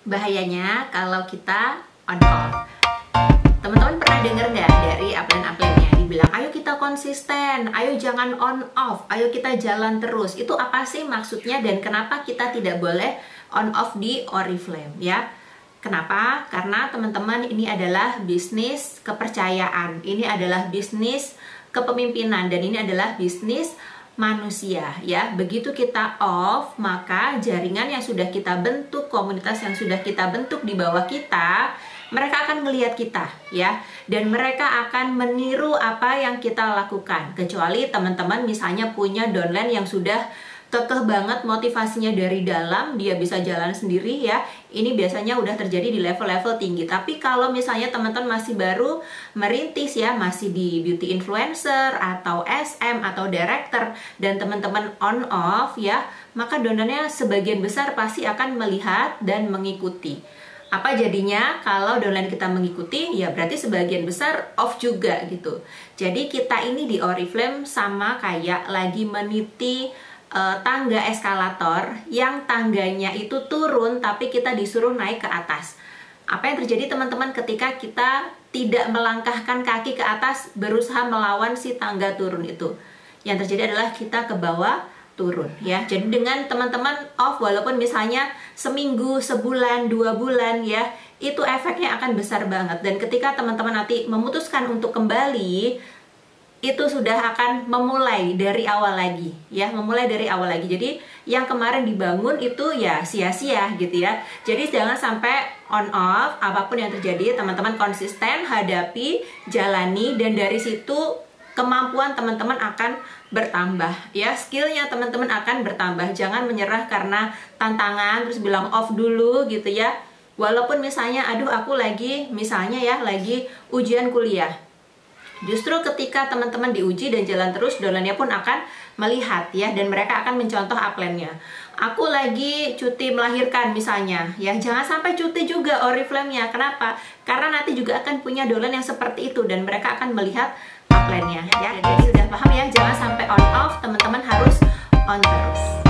Bahayanya kalau kita on off. Teman-teman pernah dengar nggak dari upline-upline-nya dibilang, ayo kita konsisten, ayo jangan on off, ayo kita jalan terus. Itu apa sih maksudnya dan kenapa kita tidak boleh on off di Oriflame ya? Kenapa? Karena teman-teman ini adalah bisnis kepercayaan, ini adalah bisnis kepemimpinan, dan ini adalah bisnis manusia ya. Begitu kita off, maka jaringan yang sudah kita bentuk, komunitas yang sudah kita bentuk di bawah kita, mereka akan melihat kita ya, dan mereka akan meniru apa yang kita lakukan. Kecuali teman-teman misalnya punya downline yang sudah kekeh banget motivasinya dari dalam, dia bisa jalan sendiri ya. Ini biasanya udah terjadi di level-level tinggi. Tapi kalau misalnya teman-teman masih baru merintis ya, masih di beauty influencer atau SM atau director, dan teman-teman on off ya, maka downline-nya sebagian besar pasti akan melihat dan mengikuti. Apa jadinya kalau downline kita mengikuti? Ya berarti sebagian besar off juga gitu. Jadi kita ini di Oriflame sama kayak lagi meniti tangga eskalator yang tangganya itu turun tapi kita disuruh naik ke atas. Apa yang terjadi teman-teman ketika kita tidak melangkahkan kaki ke atas berusaha melawan si tangga turun itu? Yang terjadi adalah kita ke bawah turun ya. Jadi dengan teman-teman off walaupun misalnya seminggu, sebulan, 2 bulan ya, itu efeknya akan besar banget. Dan ketika teman-teman nanti memutuskan untuk kembali, itu sudah akan memulai dari awal lagi ya, memulai dari awal lagi. Jadi yang kemarin dibangun itu ya sia-sia gitu ya. Jadi jangan sampai on off, apapun yang terjadi teman-teman konsisten hadapi, jalani, dan dari situ kemampuan teman-teman akan bertambah ya, skillnya teman-teman akan bertambah. Jangan menyerah karena tantangan terus bilang off dulu gitu ya. Walaupun misalnya aduh aku lagi misalnya ya lagi ujian kuliah, justru ketika teman-teman diuji dan jalan terus, downline-nya pun akan melihat ya, dan mereka akan mencontoh upline-nya. Aku lagi cuti melahirkan misalnya ya, jangan sampai cuti juga Oriflame-nya. Kenapa? Karena nanti juga akan punya downline yang seperti itu dan mereka akan melihat upline-nya ya. Jadi udah paham ya, jangan sampai on off, teman-teman harus on terus.